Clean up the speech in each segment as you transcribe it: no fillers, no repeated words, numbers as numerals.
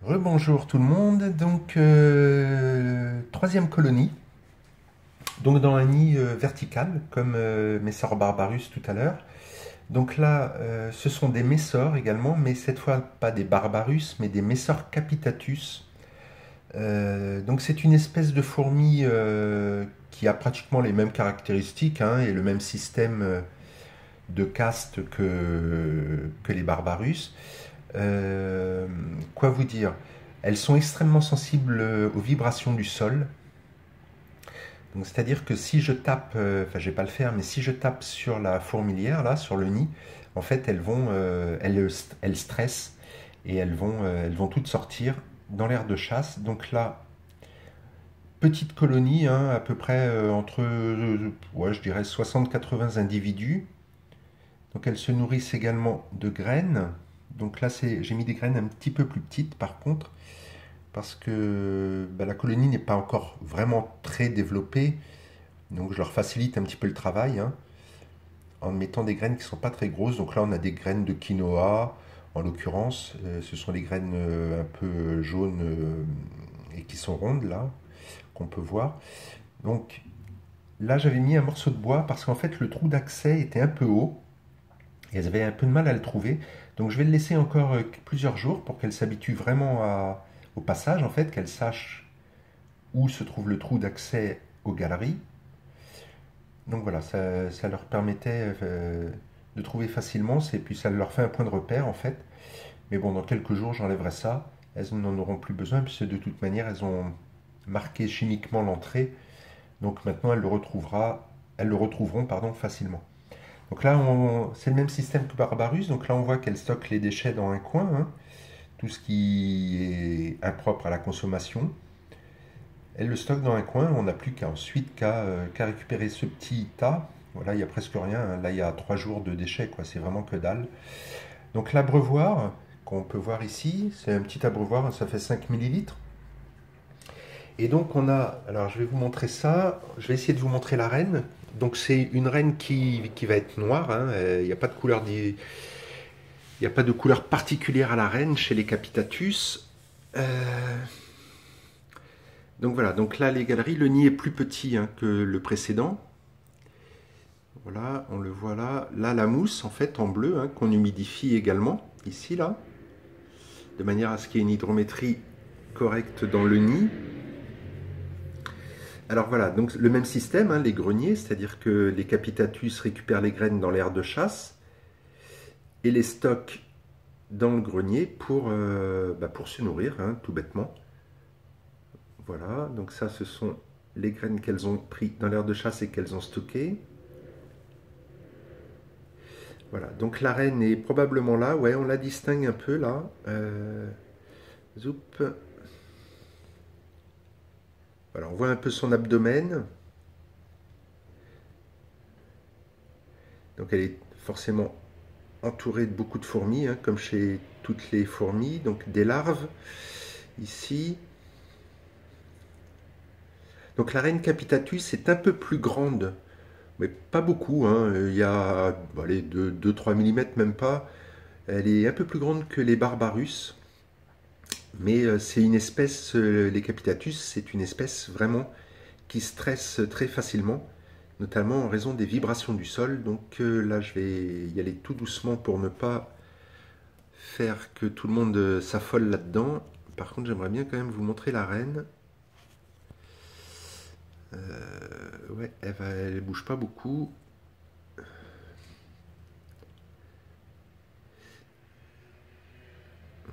Rebonjour tout le monde, donc troisième colonie, donc dans un nid vertical comme Messor barbarus tout à l'heure. Donc là, ce sont des Messors également, mais cette fois pas des barbarus, mais des Messor capitatus. Donc c'est une espèce de fourmi qui a pratiquement les mêmes caractéristiques hein, et le même système de caste que les barbarus. Euh, Quoi vous dire? Elles sont extrêmement sensibles aux vibrations du sol. Donc, c'est-à-dire que si je tape, enfin je vais pas le faire, mais si je tape sur la fourmilière, là, sur le nid, en fait elles stressent et elles vont toutes sortir dans l'aire de chasse. Donc là, petite colonie, hein, à peu près entre, ouais, je dirais 60-80 individus. Donc elles se nourrissent également de graines. Donc là, j'ai mis des graines un petit peu plus petites par contre, parce que bah, la colonie n'est pas encore vraiment très développée. Donc je leur facilite un petit peu le travail hein, en mettant des graines qui ne sont pas très grosses. Donc là, on a des graines de quinoa, en l'occurrence. Ce sont des graines un peu jaunes et qui sont rondes là, qu'on peut voir. Donc là, j'avais mis un morceau de bois parce qu'en fait, le trou d'accès était un peu haut. Et elles avaient un peu de mal à le trouver. Donc je vais le laisser encore plusieurs jours pour qu'elles s'habituent vraiment au passage, en fait, qu'elles sachent où se trouve le trou d'accès aux galeries. Donc voilà, ça leur permettait de trouver facilement, et puis ça leur fait un point de repère en fait. Mais bon, dans quelques jours, j'enlèverai ça. Elles n'en auront plus besoin, puisque de toute manière, elles ont marqué chimiquement l'entrée. Donc maintenant, elles le retrouveront pardon, facilement. Donc là, c'est le même système que Barbarus. Donc là, on voit qu'elle stocke les déchets dans un coin, hein, tout ce qui est impropre à la consommation. Elle le stocke dans un coin. On n'a plus qu'à récupérer ce petit tas. Voilà, il n'y a presque rien, hein. Là, il y a 3 jours de déchets, quoi. C'est vraiment que dalle. Donc l'abreuvoir, qu'on peut voir ici, c'est un petit abreuvoir, hein, ça fait 5 millilitres. Et donc alors je vais vous montrer ça, je vais essayer de vous montrer la reine. Donc c'est une reine qui va être noire, hein. Il n'y a pas de couleur il n'y a pas de couleur particulière à la reine chez les Capitatus. Donc voilà, donc là les galeries, le nid est plus petit hein, que le précédent. Voilà, on le voit là. Là la mousse en fait en bleu hein, qu'on humidifie également, ici là, de manière à ce qu'il y ait une hydrométrie correcte dans le nid. Alors voilà, donc le même système, hein, les greniers, c'est-à-dire que les Capitatus récupèrent les graines dans l'aire de chasse et les stockent dans le grenier pour se nourrir, hein, tout bêtement. Voilà, donc ça ce sont les graines qu'elles ont pris dans l'aire de chasse et qu'elles ont stockées. Voilà, donc la reine est probablement là, ouais, on la distingue un peu là. Zoup. Voilà, on voit un peu son abdomen. Donc elle est forcément entourée de beaucoup de fourmis, hein, comme chez toutes les fourmis, donc des larves ici. Donc la reine Capitatus est un peu plus grande, mais pas beaucoup, hein. Il y a allez, 2-3 mm, même pas. Elle est un peu plus grande que les Barbarus, mais c'est une espèce, les Capitatus, c'est une espèce vraiment qui stresse très facilement, notamment en raison des vibrations du sol. Donc là, je vais y aller tout doucement pour ne pas faire que tout le monde s'affole là-dedans. Par contre, j'aimerais bien quand même vous montrer la reine. Ouais, elle bouge pas beaucoup.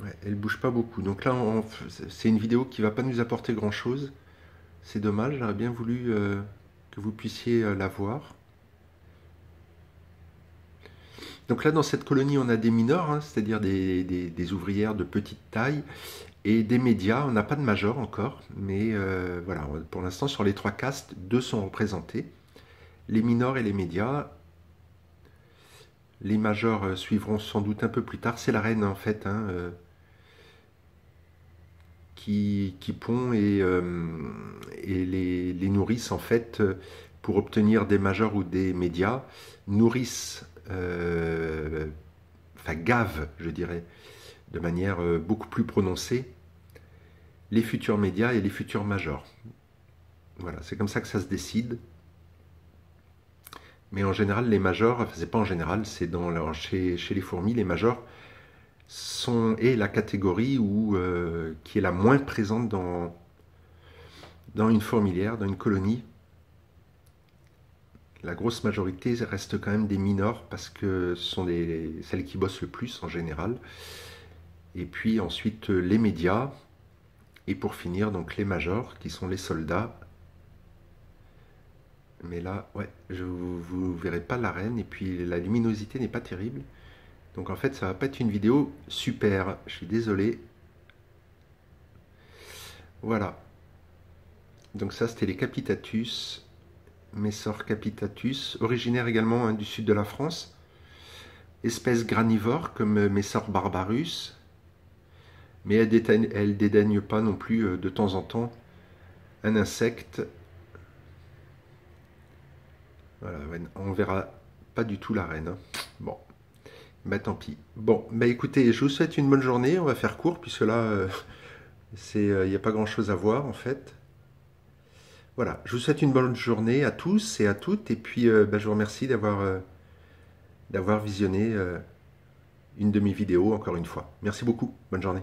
Ouais, elle bouge pas beaucoup. Donc là, c'est une vidéo qui va pas nous apporter grand-chose. C'est dommage, j'aurais bien voulu que vous puissiez la voir. Donc là, dans cette colonie, on a des mineurs, hein, c'est-à-dire des ouvrières de petite taille, et des médias. On n'a pas de majors encore, mais voilà, pour l'instant, sur les 3 castes, 2 sont représentés. Les minors et les médias. Les majors suivront sans doute un peu plus tard. C'est la reine, en fait, hein, qui pond et les nourrissent, en fait, pour obtenir des majors ou des médias, nourrissent enfin gave, je dirais, de manière beaucoup plus prononcée les futurs médias et les futurs majors. Voilà, c'est comme ça que ça se décide. Mais en général, les majors, enfin c'est pas en général, c'est chez les fourmis, les majors est la catégorie qui est la moins présente dans une fourmilière, dans une colonie. La grosse majorité reste quand même des minors parce que ce sont celles qui bossent le plus en général. Et puis ensuite les médias. Et pour finir, donc les majors qui sont les soldats. Mais là, ouais, vous verrez pas l'arène. Et puis la luminosité n'est pas terrible. Donc en fait, ça va pas être une vidéo super. Je suis désolé. Voilà. Donc ça, c'était les Capitatus. Messor capitatus, originaire également du sud de la France. Espèce granivore comme Messor barbarus. Mais elle dédaigne pas non plus de temps en temps un insecte. Voilà, on verra pas du tout la reine. Bon, bah tant pis. Bon, bah écoutez, je vous souhaite une bonne journée. On va faire court puisque là, il n'y a pas grand chose à voir en fait. Voilà, je vous souhaite une bonne journée à tous et à toutes. Et puis, je vous remercie d'avoir visionné une de mes vidéos encore une fois. Merci beaucoup. Bonne journée.